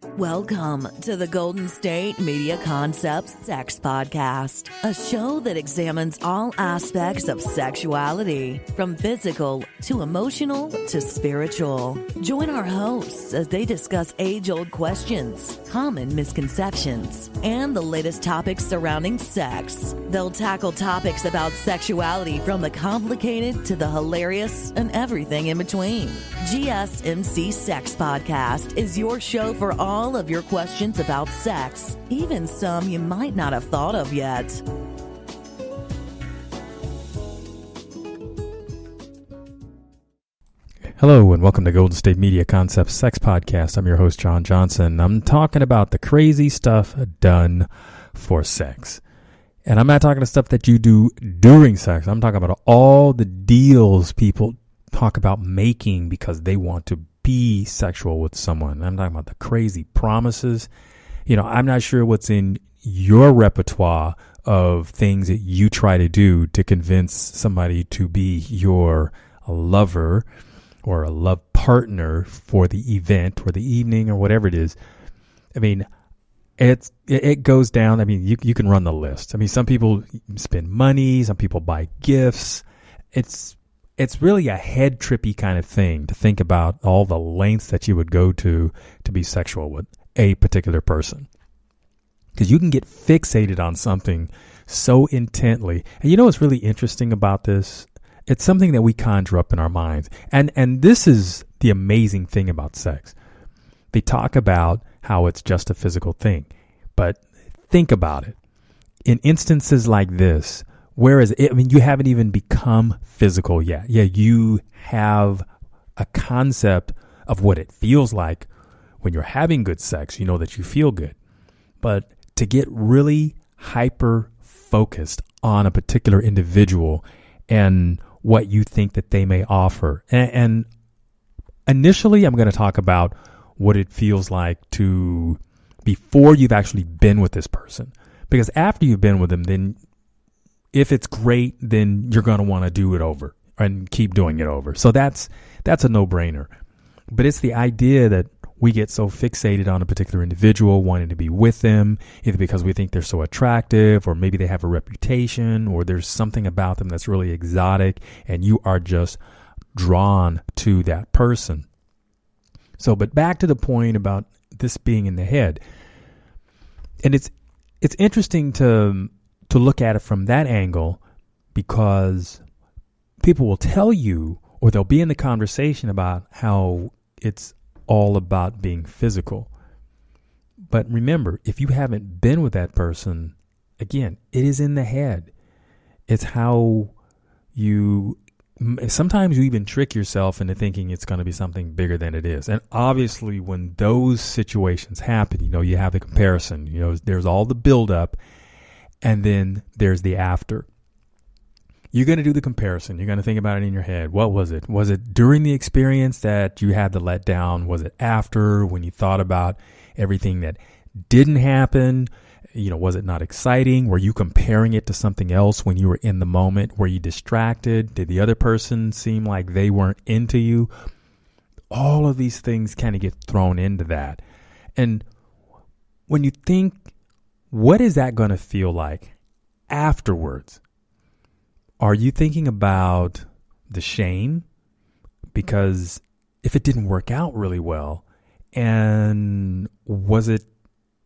Welcome to the Golden State Media Concepts Sex Podcast, a show that examines all aspects of sexuality, from physical to emotional to spiritual. Join our hosts as they discuss age-old questions, common misconceptions, and the latest topics surrounding sex. They'll tackle topics about sexuality from the complicated to the hilarious and everything in between. GSMC Sex Podcast is your show for all of your questions about sex, even some you might not have thought of yet. Hello and welcome to Golden State Media Concepts Sex Podcast. I'm your host, John Johnson. I'm talking about the crazy stuff done for sex. And I'm not talking about stuff that you do during sex. I'm talking about all the deals people talk about making because they want to be sexual with someone. I'm talking about the crazy promises. You know, I'm not sure what's in your repertoire of things that you try to do to convince somebody to be your lover or a love partner for the event or the evening or whatever it is. I mean, it goes down. I mean, you can run the list. I mean, some people spend money, some people buy gifts. It's really a head trippy kind of thing to think about all the lengths that you would go to be sexual with a particular person. Because you can get fixated on something so intently. And you know what's really interesting about this? It's something that we conjure up in our minds. And this is the amazing thing about sex. They talk about how it's just a physical thing. But think about it. In instances like this, whereas, you haven't even become physical yet. Yeah, you have a concept of what it feels like when you're having good sex. You know that you feel good. But to get really hyper focused on a particular individual and what you think that they may offer. And initially, I'm going to talk about what it feels like to before you've actually been with this person. Because after you've been with them, then if it's great, then you're going to want to do it over and keep doing it over. So that's a no-brainer. But it's the idea that we get so fixated on a particular individual, wanting to be with them, either because we think they're so attractive, or maybe they have a reputation, or there's something about them that's really exotic, and you are just drawn to that person. So, but back to the point about this being in the head. And it's interesting to look at it from that angle, because people will tell you, or they'll be in the conversation about how it's all about being physical. But remember, if you haven't been with that person, again, it is in the head. It's how sometimes you even trick yourself into thinking it's going to be something bigger than it is. And obviously when those situations happen, you have the comparison, there's all the buildup. And then there's the after. You're going to do the comparison. You're going to think about it in your head. What was it? Was it during the experience that you had the letdown? Was it after, when you thought about everything that didn't happen? Was it not exciting? Were you comparing it to something else when you were in the moment? Were you distracted? Did the other person seem like they weren't into you? All of these things kind of get thrown into that. And when you think, what is that going to feel like afterwards? Are you thinking about the shame? Because if it didn't work out really well, and was it,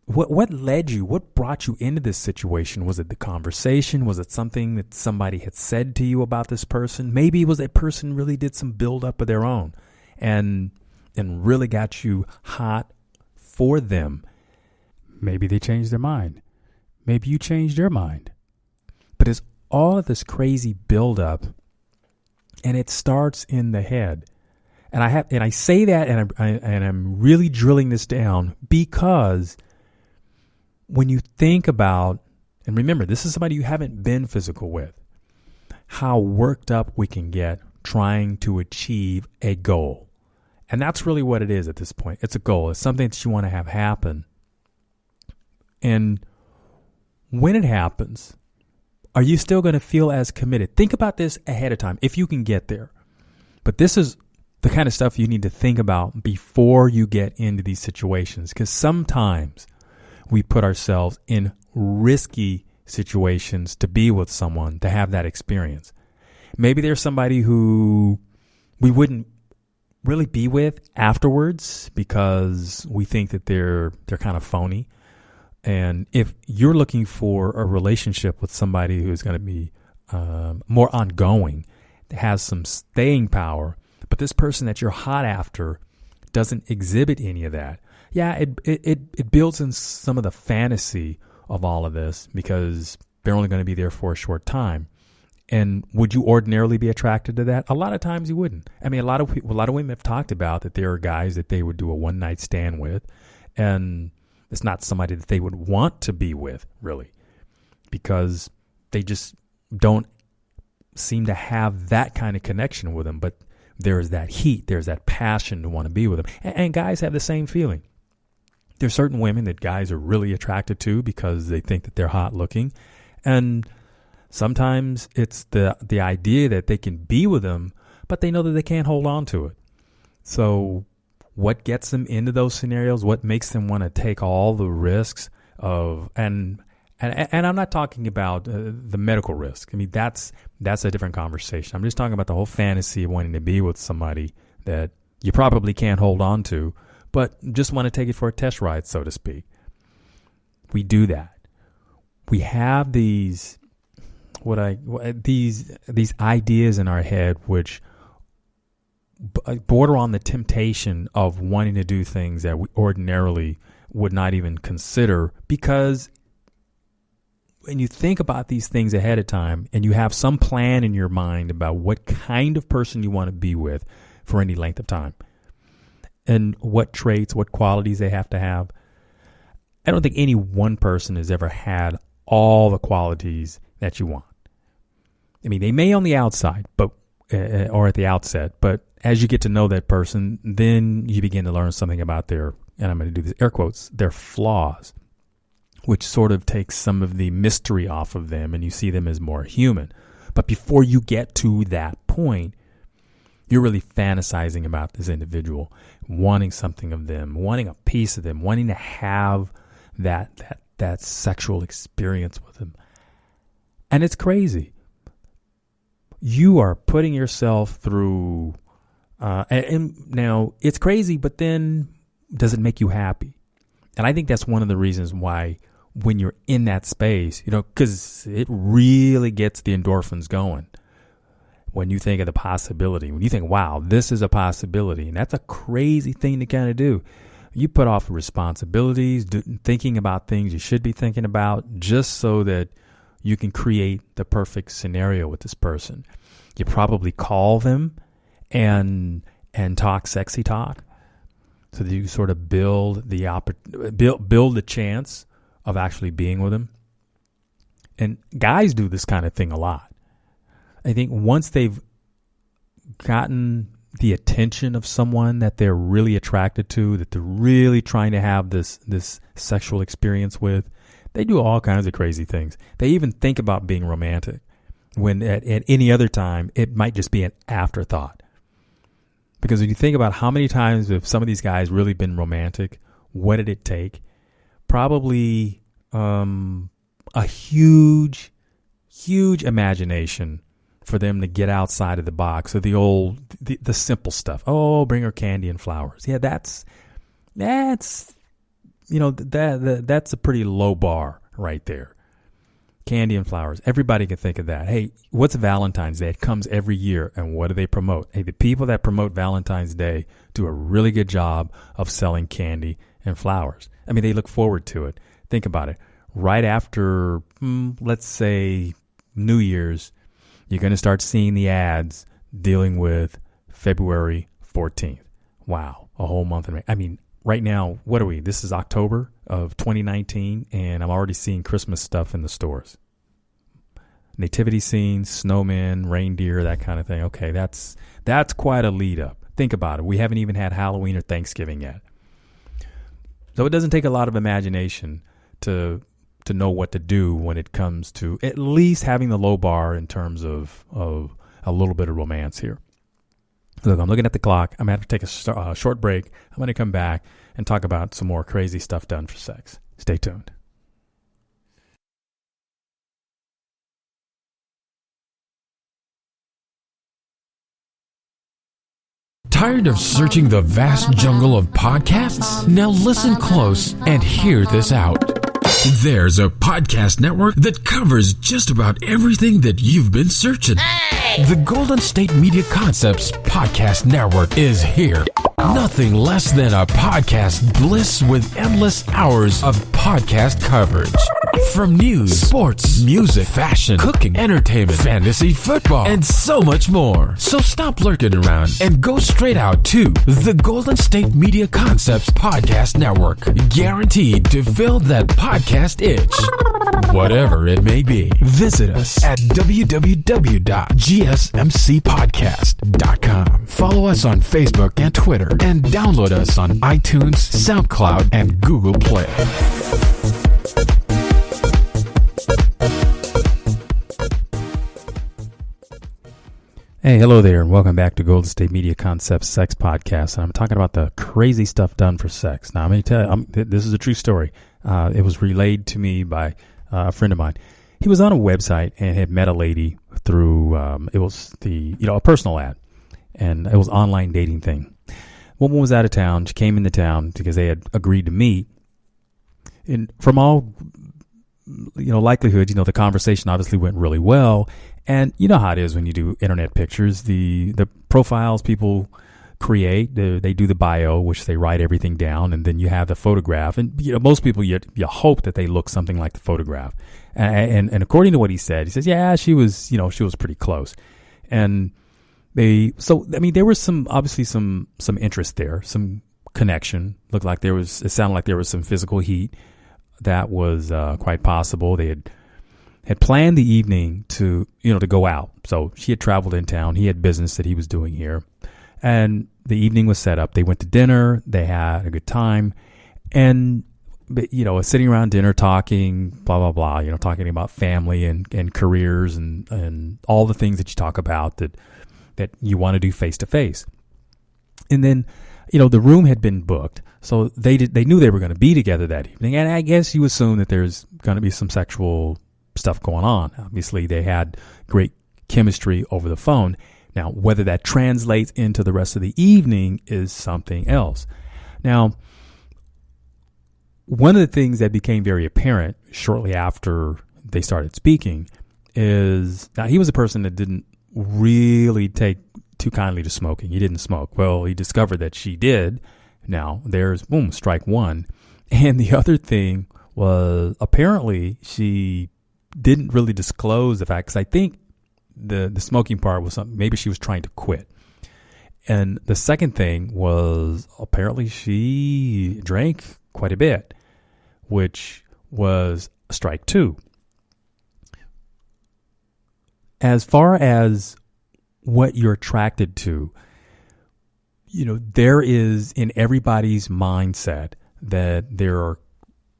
what led you, what brought you into this situation? Was it the conversation? Was it something that somebody had said to you about this person? Maybe it was that person really did some build up of their own and really got you hot for them. Maybe they changed their mind. Maybe you changed your mind. But it's all of this crazy buildup, and it starts in the head. And I say that, and I'm really drilling this down, because when you think about, and remember, this is somebody you haven't been physical with, how worked up we can get trying to achieve a goal. And that's really what it is at this point. It's a goal. It's something that you want to have happen. And when it happens, are you still going to feel as committed? Think about this ahead of time, if you can get there. But this is the kind of stuff you need to think about before you get into these situations. Because sometimes we put ourselves in risky situations to be with someone, to have that experience. Maybe there's somebody who we wouldn't really be with afterwards because we think that they're kind of phony. And if you're looking for a relationship with somebody who's going to be more ongoing, has some staying power, but this person that you're hot after doesn't exhibit any of that, yeah, it builds in some of the fantasy of all of this because they're only going to be there for a short time. And would you ordinarily be attracted to that? A lot of times you wouldn't. I mean, a lot of women have talked about that there are guys that they would do a one-night stand with, and it's not somebody that they would want to be with, really, because they just don't seem to have that kind of connection with them. But there's that heat, there's that passion to want to be with them. And guys have the same feeling. There's certain women that guys are really attracted to because they think that they're hot looking. And sometimes it's the idea that they can be with them, but they know that they can't hold on to it. So what gets them into those scenarios? What makes them want to take all the risks of and I'm not talking about the medical risk. I mean, that's a different conversation. I'm just talking about the whole fantasy of wanting to be with somebody that you probably can't hold on to, but just want to take it for a test ride, so to speak. We do that. We have these ideas in our head which border on the temptation of wanting to do things that we ordinarily would not even consider, because when you think about these things ahead of time and you have some plan in your mind about what kind of person you want to be with for any length of time and what traits, what qualities they have to have, I don't think any one person has ever had all the qualities that you want. I mean, they may on the outside, but or at the outset, but as you get to know that person, then you begin to learn something about their, and I'm going to do this air quotes, their flaws, which sort of takes some of the mystery off of them and you see them as more human. But before you get to that point, you're really fantasizing about this individual, wanting something of them, wanting a piece of them, wanting to have that sexual experience with them. And it's crazy. You are putting yourself through, and now it's crazy, but then does it make you happy? And I think that's one of the reasons why when you're in that space, because it really gets the endorphins going. When you think of the possibility, when you think, wow, this is a possibility, and that's a crazy thing to kind of do. You put off responsibilities, thinking about things you should be thinking about, just so that you can create the perfect scenario with this person. You probably call them and talk sexy talk, so that you sort of build the chance of actually being with them. And guys do this kind of thing a lot. I think once they've gotten the attention of someone that they're really attracted to, that they're really trying to have this sexual experience with, they do all kinds of crazy things. They even think about being romantic when at any other time it might just be an afterthought. Because when you think about how many times have some of these guys really been romantic, what did it take? Probably a huge imagination for them to get outside of the box of the simple stuff. Oh, bring her candy and flowers. Yeah, that's a pretty low bar right there. Candy and flowers. Everybody can think of that. Hey, what's Valentine's Day? It comes every year. And what do they promote? Hey, the people that promote Valentine's Day do a really good job of selling candy and flowers. I mean, they look forward to it. Think about it. Right after, let's say, New Year's, you're going to start seeing the ads dealing with February 14th. Wow, a whole month. I mean, right now, what are we? This is October of 2019, and I'm already seeing Christmas stuff in the stores. Nativity scenes, snowmen, reindeer, that kind of thing. Okay, that's quite a lead up. Think about it. We haven't even had Halloween or Thanksgiving yet. So it doesn't take a lot of imagination to know what to do when it comes to at least having the low bar in terms of a little bit of romance here. Look, I'm looking at the clock. I'm going to have to take a short break. I'm going to come back and talk about some more crazy stuff done for sex. Stay tuned. Tired of searching the vast jungle of podcasts? Now listen close and hear this out. There's a podcast network that covers just about everything that you've been searching. Hey! The Golden State Media Concepts Podcast Network is here. Nothing less than a podcast bliss with endless hours of podcast coverage. From news, sports, music, fashion, cooking, entertainment, fantasy, football, and so much more. So stop lurking around and go straight out to the Golden State Media Concepts Podcast Network. Guaranteed to fill that podcast itch. Whatever it may be. Visit us at www.gsmcpodcast.com. Follow us on Facebook and Twitter, and download us on iTunes, SoundCloud, and Google Play. Hey, hello there, and welcome back to Golden State Media Concepts Sex Podcast. And I'm talking about the crazy stuff done for sex. Now, I'm going to tell you, this is a true story. It was relayed to me by a friend of mine. He was on a website and had met a lady through it was a personal ad, and it was an online dating thing. Woman was out of town. She came into town because they had agreed to meet. And from all likelihood, the conversation obviously went really well. And you know how it is when you do internet pictures. The profiles people create, they do the bio, which they write everything down, and then you have the photograph. And most people, you hope that they look something like the photograph. And according to what he says, yeah, she was pretty close. And there was some interest there, some connection. It sounded like there was some physical heat that was quite possible. They had planned the evening to go out. So she had traveled in town. He had business that he was doing here. And the evening was set up. They went to dinner. They had a good time. And, sitting around dinner talking, blah, blah, blah, talking about family and careers and all the things that you talk about that you want to do face to face. And then, the room had been booked. So they knew they were going to be together that evening. And I guess you assume that there's going to be some sexual stuff going on. Obviously, they had great chemistry over the phone. Now, whether that translates into the rest of the evening is something else. Now, one of the things that became very apparent shortly after they started speaking is, now he was a person that didn't really take too kindly to smoking. He didn't smoke. Well, he discovered that she did. Now, there's, boom, strike one. And the other thing was, apparently, she didn't really disclose the fact, because I think the smoking part was something, maybe she was trying to quit. And the second thing was, apparently she drank quite a bit, which was strike two. As far as what you're attracted to, there is in everybody's mindset that there are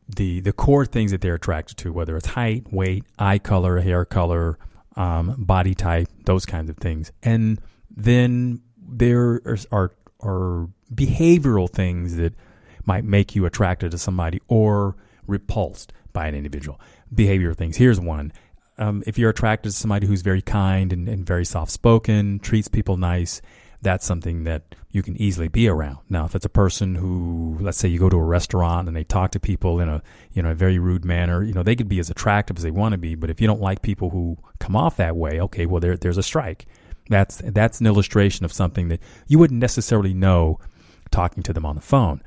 the core things that they're attracted to, whether it's height, weight, eye color, hair color, body type, those kinds of things. And then there are behavioral things that might make you attracted to somebody or repulsed by an individual. Behavioral things. Here's one. If you're attracted to somebody who's very kind and very soft-spoken, treats people nice, that's something that you can easily be around. Now, if it's a person who, let's say you go to a restaurant and they talk to people in a very rude manner, they could be as attractive as they want to be, but if you don't like people who come off that way, okay, well, there's a strike. That's an illustration of something that you wouldn't necessarily know talking to them on the phone.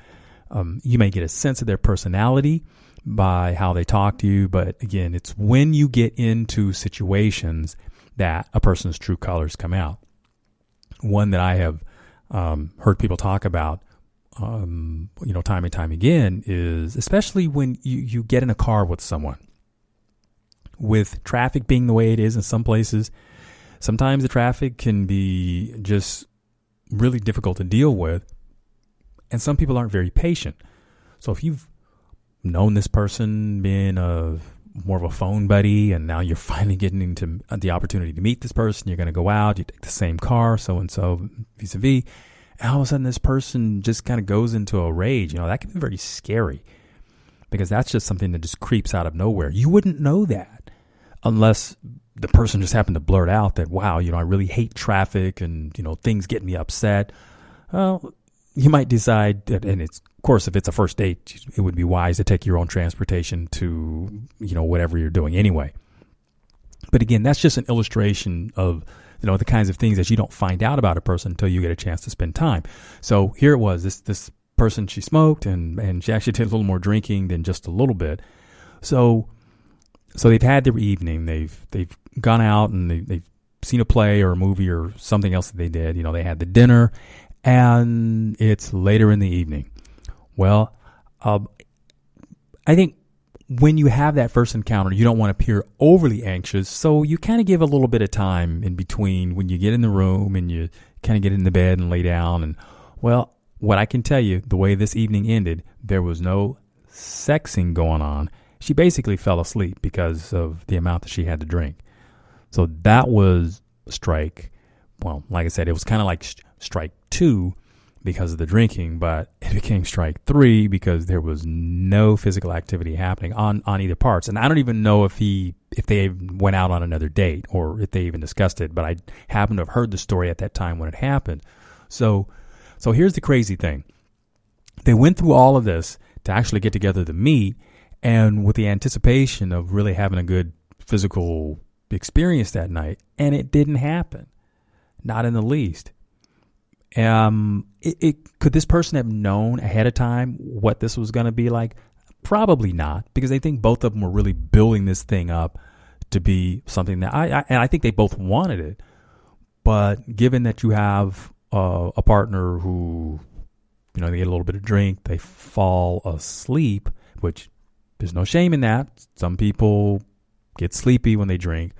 You may get a sense of their personality by how they talk to you, but again, it's when you get into situations that a person's true colors come out. One that I have heard people talk about, time and time again, is especially when you get in a car with someone. With traffic being the way it is in some places, sometimes the traffic can be just really difficult to deal with, and some people aren't very patient. So if you've known this person, been more of a phone buddy, and now you're finally getting into the opportunity to meet this person. You're going to go out, you take the same car, so-and-so, vis-a-vis. And all of a sudden, this person just kind of goes into a rage. That can be very scary because that's just something that just creeps out of nowhere. You wouldn't know that unless the person just happened to blurt out that, wow, I really hate traffic and, things get me upset. Well, you might decide that, and it's, of course, if it's a first date, it would be wise to take your own transportation to, whatever you're doing anyway. But again, that's just an illustration of, the kinds of things that you don't find out about a person until you get a chance to spend time. So here it was, this person, she smoked and she actually did a little more drinking than just a little bit. So they've had their evening. They've gone out and they've seen a play or a movie or something else that they did. They had the dinner, and it's later in the evening. Well, I think when you have that first encounter, you don't want to appear overly anxious, so you kind of give a little bit of time in between when you get in the room and you kind of get in the bed and lay down. And, well, what I can tell you, the way this evening ended, there was no sexing going on. She basically fell asleep because of the amount that she had to drink. So that was a strike. Well, like I said, it was kind of like strike 2 because of the drinking, but it became strike 3 because there was no physical activity happening on either parts. And I don't even know if they went out on another date or if they even discussed it, but I happened to have heard the story at that time when it happened. So here's the crazy thing. They went through all of this to actually get together to meet, and with the anticipation of really having a good physical experience that night, and it didn't happen. Not in the least. Could this person have known ahead of time what this was going to be like? Probably not, because I think both of them were really building this thing up to be something that I think they both wanted it. But given that you have a partner who, they get a little bit of drink, they fall asleep, which there's no shame in that. Some people get sleepy when they drink.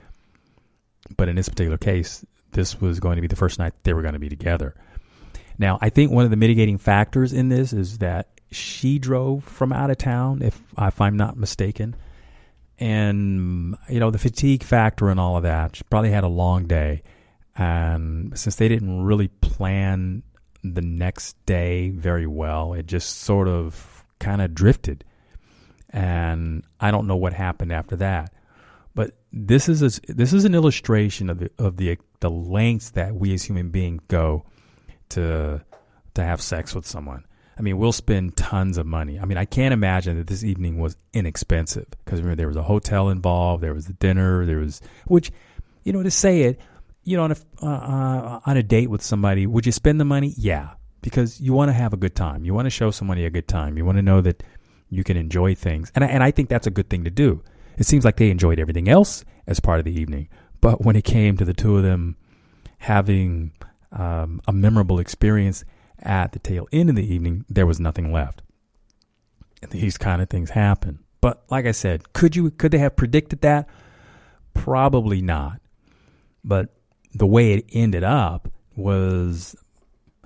But in this particular case, this was going to be the first night they were going to be together. Now, I think one of the mitigating factors in this is that she drove from out of town, if I'm not mistaken. And, the fatigue factor and all of that, she probably had a long day. And since they didn't really plan the next day very well, it just sort of kind of drifted. And I don't know what happened after that. But this is an illustration of the lengths that we as human beings go to have sex with someone. I mean, we'll spend tons of money. I mean, I can't imagine that this evening was inexpensive because remember, there was a hotel involved, there was the dinner, which, to say it, on a date with somebody, would you spend the money? Yeah, because you want to have a good time. You want to show somebody a good time. You want to know that you can enjoy things. And I think that's a good thing to do. It seems like they enjoyed everything else as part of the evening. But when it came to the two of them having a memorable experience at the tail end of the evening, there was nothing left. And these kind of things happen. But like I said, could they have predicted that? Probably not. But the way it ended up was,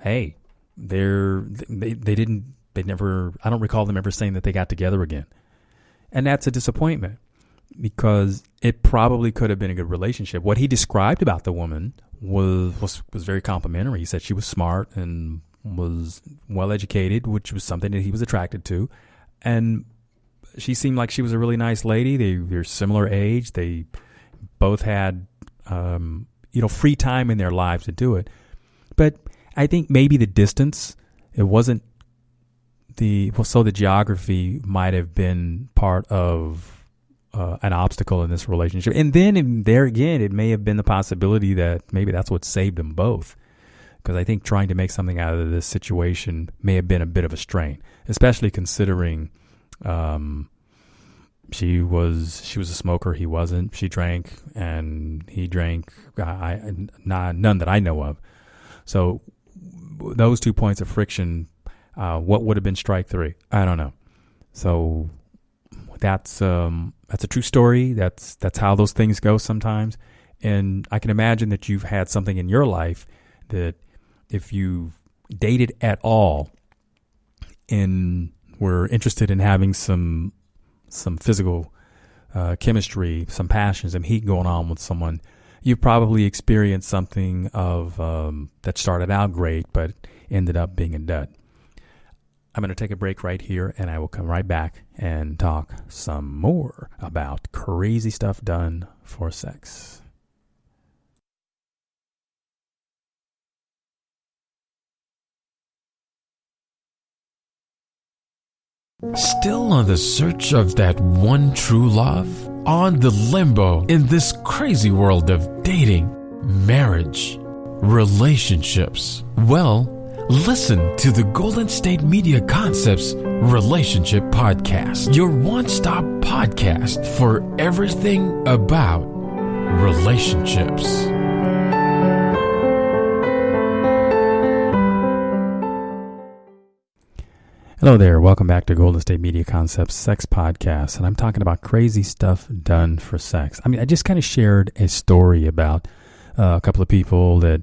hey, they never, I don't recall them ever saying that they got together again. And that's a disappointment because it probably could have been a good relationship. What he described about the woman was very complimentary. He said she was smart and was well educated, which was something that he was attracted to. And she seemed like she was a really nice lady. They were similar age. They both had, free time in their lives to do it. But I think maybe the distance, it wasn't the geography might have been part of an obstacle in this relationship. And then there again, it may have been the possibility that maybe that's what saved them both. Because I think trying to make something out of this situation may have been a bit of a strain, especially considering she was a smoker. He wasn't. She drank, and he drank. None that I know of. So those 2 points of friction, what would have been strike 3? I don't know. So that's a true story. That's how those things go sometimes. And I can imagine that you've had something in your life that if you've dated at all and were interested in having some physical chemistry, some passion, some heat going on with someone, you've probably experienced something of that started out great but ended up being a dud. I'm going to take a break right here, and I will come right back and talk some more about crazy stuff done for sex. Still on the search of that one true love? On the limbo in this crazy world of dating, marriage, relationships? Well, listen to the Golden State Media Concepts Relationship Podcast, your one-stop podcast for everything about relationships. Hello there. Welcome back to Golden State Media Concepts Sex Podcast. And I'm talking about crazy stuff done for sex. I mean, I just kind of shared a story about a couple of people that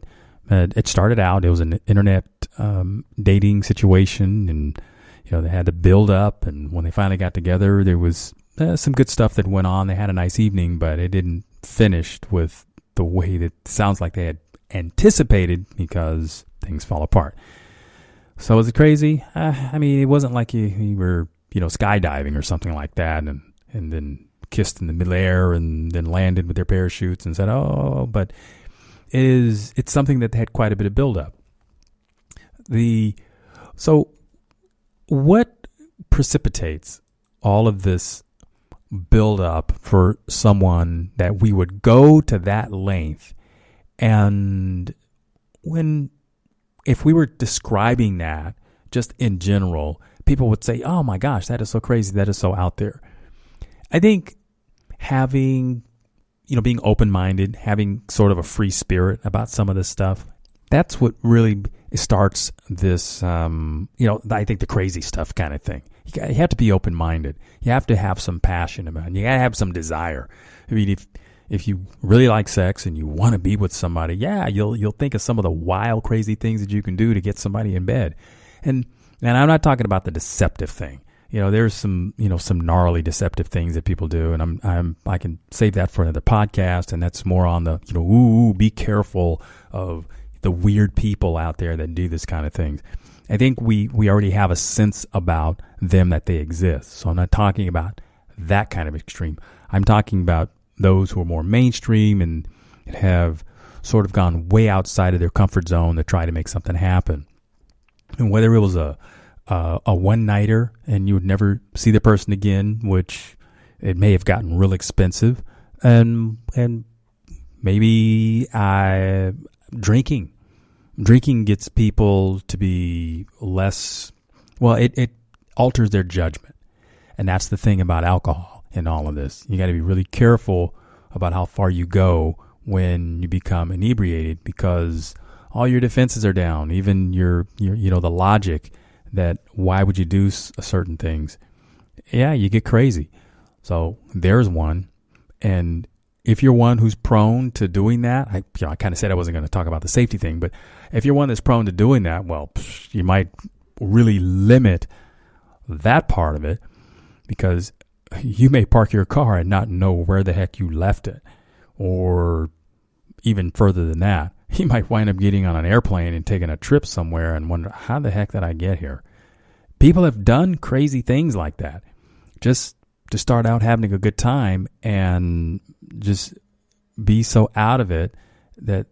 it started out. It was an internet dating situation, and they had to build up. And when they finally got together, there was some good stuff that went on. They had a nice evening, but it didn't finish with the way that sounds like they had anticipated because things fall apart. So was it crazy? I mean, it wasn't like you were, skydiving or something like that, and then kissed in the midair and then landed with their parachutes and said, "Oh," but it's something that had quite a bit of buildup. So what precipitates all of this buildup for someone that we would go to that length, and if we were describing that just in general, people would say, "Oh my gosh, that is so crazy. That is so out there." I think having, being open-minded, having sort of a free spirit about some of this stuff, that's what really starts this, I think the crazy stuff kind of thing. You have to be open-minded. You have to have some passion about it. You got to have some desire. I mean, if you really like sex and you want to be with somebody, you'll think of some of the wild, crazy things that you can do to get somebody in bed. And I'm not talking about the deceptive thing. There's some gnarly deceptive things that people do, and I can save that for another podcast. And that's more on the, be careful of the weird people out there that do this kind of things. I think we already have a sense about them that they exist. So I'm not talking about that kind of extreme. I'm talking about those who are more mainstream and have sort of gone way outside of their comfort zone to try to make something happen. And whether it was a one-nighter and you would never see the person again, which it may have gotten real expensive, and maybe drinking gets people to be less, it alters their judgment. And that's the thing about alcohol in all of this. You got to be really careful about how far you go when you become inebriated, because all your defenses are down, even your the logic that why would you do certain things. You get crazy. So there's one. And if you're one who's prone to doing that, I kind of said I wasn't going to talk about the safety thing, but if you're one that's prone to doing that, you might really limit that part of it, because you may park your car and not know where the heck you left it. Or even further than that, you might wind up getting on an airplane and taking a trip somewhere and wonder, how the heck did I get here? People have done crazy things like that just to start out having a good time, and just be so out of it that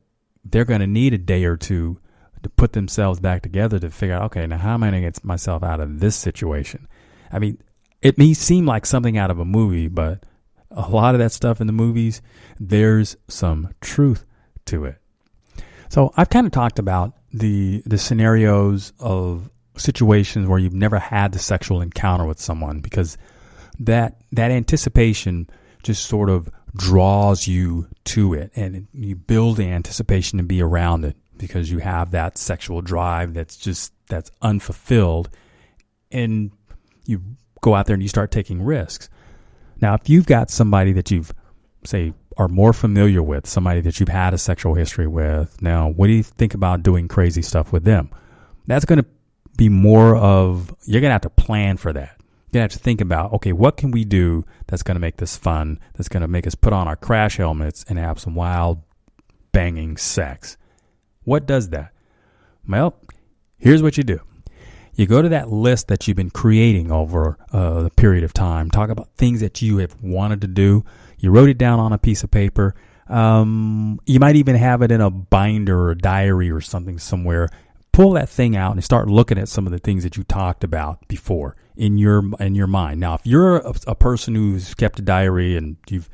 they're going to need a day or two to put themselves back together to figure out, okay, now how am I going to get myself out of this situation? I mean, it may seem like something out of a movie, but a lot of that stuff in the movies, there's some truth to it. So I've kind of talked about the scenarios of situations where you've never had the sexual encounter with someone, because that anticipation just sort of draws you to it, and you build the anticipation to be around it because you have that sexual drive that's unfulfilled, and you go out there and you start taking risks. Now, if you've got somebody that you've, say, are more familiar with, somebody that you've had a sexual history with, now, what do you think about doing crazy stuff with them? That's going to be more of, you're going to have to plan for that. You're going to have to think about, okay, what can we do that's going to make this fun, that's going to make us put on our crash helmets and have some wild, banging sex? What does that? Well, here's what you do. You go to that list that you've been creating over the period of time. Talk about things that you have wanted to do. You wrote it down on a piece of paper. You might even have it in a binder or a diary or something somewhere. Pull that thing out and start looking at some of the things that you talked about before in your mind. Now, if you're a person who's kept a diary and you've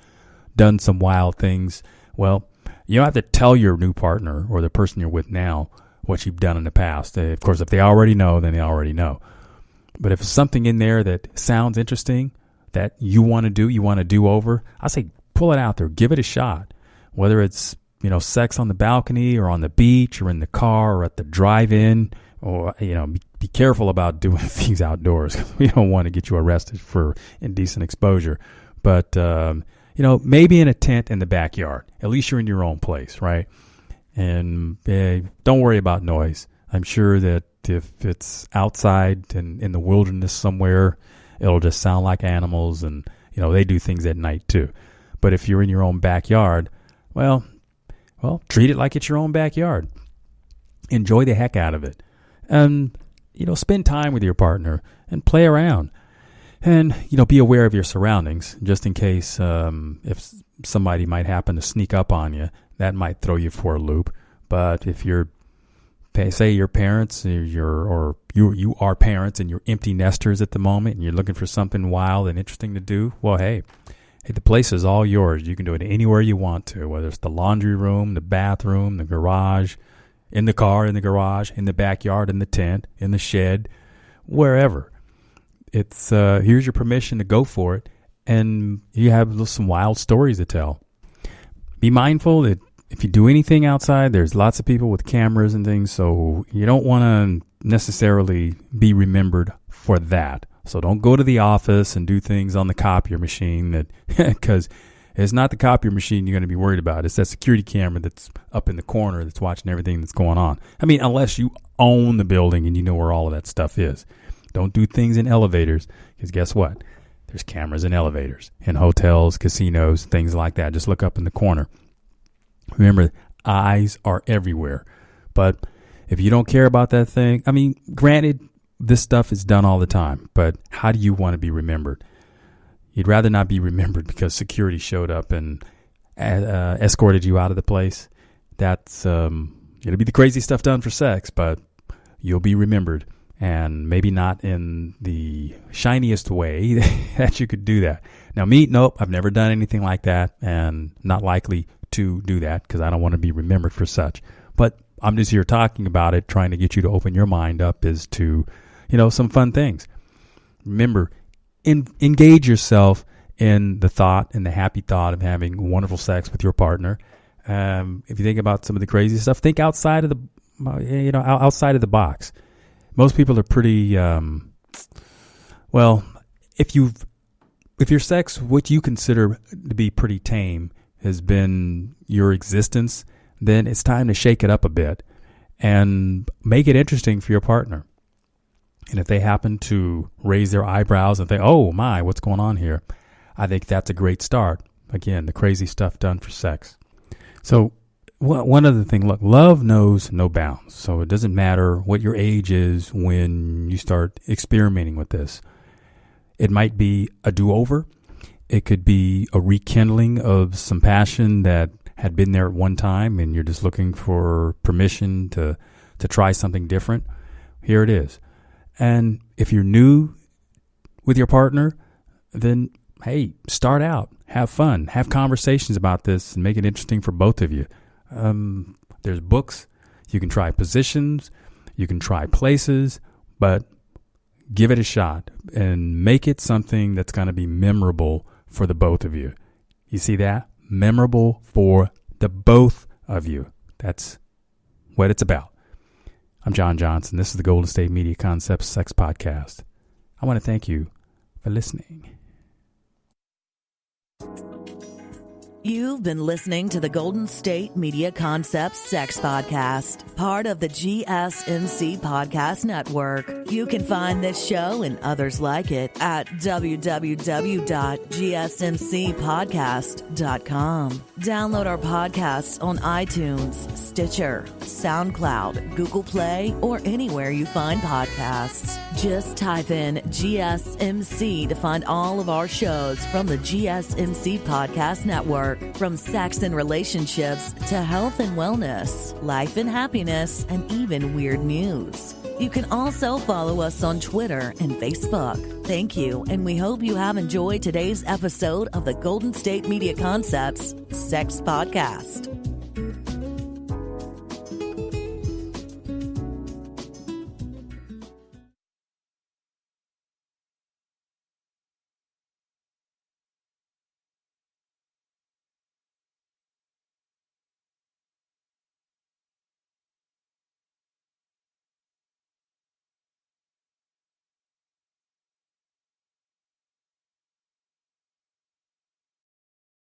done some wild things, well, you don't have to tell your new partner or the person you're with now what you've done in the past. Of course, if they already know, then they already know. But if it's something in there that sounds interesting, that you want to do over, I say pull it out there, give it a shot. Whether it's, sex on the balcony or on the beach or in the car or at the drive-in, or, be careful about doing things outdoors. We don't want to get you arrested for indecent exposure. But, maybe in a tent in the backyard. At least you're in your own place, right? And don't worry about noise. I'm sure that if it's outside and in the wilderness somewhere, it'll just sound like animals, and they do things at night too. But if you're in your own backyard, well, treat it like it's your own backyard. Enjoy the heck out of it, and spend time with your partner and play around, and be aware of your surroundings just in case if somebody might happen to sneak up on you. That might throw you for a loop. But if you're, say, your parents, or you are parents and you're empty nesters at the moment, and you're looking for something wild and interesting to do, well, hey, the place is all yours. You can do it anywhere you want to, whether it's the laundry room, the bathroom, the garage, in the car, in the garage, in the backyard, in the tent, in the shed, wherever. It's here's your permission to go for it, and you have some wild stories to tell. Be mindful that if you do anything outside, there's lots of people with cameras and things, so you don't want to necessarily be remembered for that. So don't go to the office and do things on the copier machine, because it's not the copier machine you're going to be worried about. It's that security camera that's up in the corner that's watching everything that's going on. I mean, unless you own the building and you know where all of that stuff is. Don't do things in elevators, because guess what? There's cameras in elevators, in hotels, casinos, things like that. Just look up in the corner. Remember, eyes are everywhere. But if you don't care about that thing, I mean, granted, this stuff is done all the time, but how do you want to be remembered? You'd rather not be remembered because security showed up and escorted you out of the place. That's it'll be the crazy stuff done for sex, but you'll be remembered. And maybe not in the shiniest way that you could do that. Now, me, nope, I've never done anything like that, and not likely to do that because I don't want to be remembered for such. But I'm just here talking about it, trying to get you to open your mind up as to, some fun things. Remember, engage yourself in the thought and the happy thought of having wonderful sex with your partner. If you think about some of the crazy stuff, think outside of outside of the box. Most people are pretty, if your sex, what you consider to be pretty tame, has been your existence, then it's time to shake it up a bit and make it interesting for your partner. And if they happen to raise their eyebrows and think, oh my, what's going on here? I think that's a great start. Again, the crazy stuff done for sex. So, one other thing, look, love knows no bounds. So it doesn't matter what your age is when you start experimenting with this. It might be a do-over. It could be a rekindling of some passion that had been there at one time and you're just looking for permission to try something different. Here it is. And if you're new with your partner, then, hey, start out. Have fun. Have conversations about this and make it interesting for both of you. There's books. You can try positions. You can try places, but give it a shot and make it something that's going to be memorable for the both of you. You see that? Memorable for the both of you. That's what it's about. I'm John Johnson. This is the Golden State Media Concepts Sex Podcast. I want to thank you for listening. You've been listening to the Golden State Media Concepts Sex Podcast, part of the GSMC Podcast Network. You can find this show and others like it at www.gsmcpodcast.com. Download our podcasts on iTunes, Stitcher, SoundCloud, Google Play, or anywhere you find podcasts. Just type in GSMC to find all of our shows from the GSMC Podcast Network. From sex and relationships to health and wellness, life and happiness, and even weird news. You can also follow us on Twitter and Facebook. Thank you, and we hope you have enjoyed today's episode of the Golden State Media Concepts Sex Podcast.